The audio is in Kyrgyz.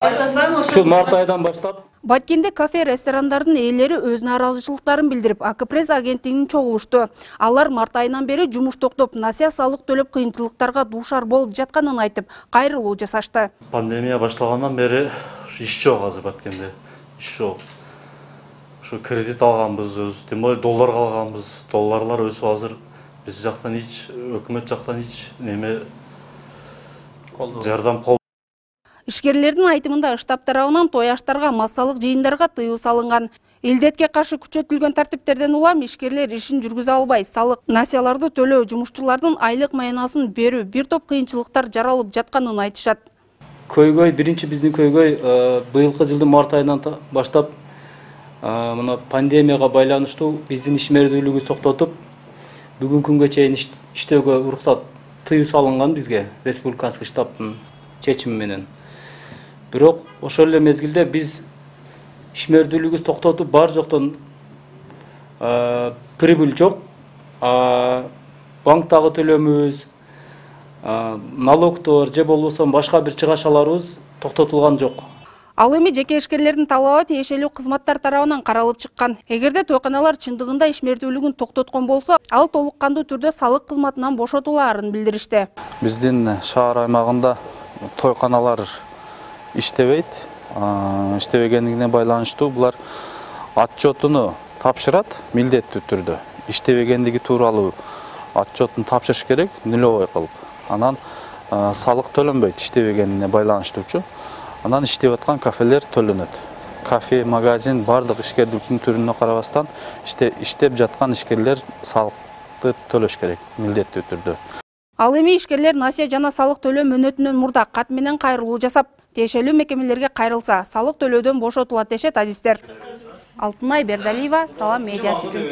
Ушул март айдан баштап Баткенде кафе ресторандардын ээлери өз нааразычылыктарын билдирип, АК-пресс агенттигинин чогулушту. Алар март айынан бери жумуш токтоп, насыя салык төлөп кыйынчылыктарга дуушар болуп жатканын айтып, кайрылуу жасашты. Пандемия башталгандан бери иш жок азыр Баткенде. Иш жок. Ушу кредит алганбыз, тем более долларга алганбыз. Долларлар өсүп азыр биз жактан эч өкмөт жактан эч неме жардам кол. Ишкерлердин айтымында штаб тарабынан той аштарга, массалык жыйындарга тыюу салынган. Илдетке каршы күчөтүлгөн тартиптерден улам ишкерлер ишин жүргүзө албай, салык, насыяларды төлөө, жумушчулардын айлык маянасын берүү, бир топ кыйынчылыктар жаралып жатканын айтышат. көйгөй, биринчи биздин көйгөй быйылкы жылдын март айынан баштап мына пандемияга байланыштуу биздин ишмердүүлүгүбүздү токтотуп, бүгүнкү күнгө чейин иштөөгө уруксат тыюу салынган бизге республиканский штабтын чечими менен. Бирок ошол эле мезгилде биз ишмердүүлүгүбүздү токтотуп бар жоктон прибыль жок, банктагы төлөмүбүз, налогдор же болбосо башка бир чыгашаларыбыз токтотулган жок. Ал эми жеке ишкерлердин талабы тиешелүү кызматтар тарабынан каралып чыккан. Эгерде тойканалар чындыгында ишмердүүлүгүн токтоткон болсо, ал толук кандуу түрдө салык кызматынан бошотулаарын билдиришти. Биздин шаар аймагында тойканалар иштебейт. Иштебегендигине байланыштуу булар отчетуну тапшырат милдеттүү түрдө. Иштебегендиги тууралуу отчетун тапшырыш керек нулевой кылып. Анан салык төлөнбөйт иштебегенине байланыштуучу. Анан иштеп аткан кафелер төлөнөт. Кафе, магазин бардык ишкердиктин түрүнө карабастан иштеп жаткан ишкерлер салыкты төлөш керек милдеттүү түрдө. Ал эми ишкерлер насыя жана салык төлөө мөөнөтүнөн мурда кат менен кайрылуу жасап, тиешелүү мекемелерге кайрылса, салык төлөөдөн бошотулат дешет адистер. Алтынай Бердалиева, Салам медиасы үчүн.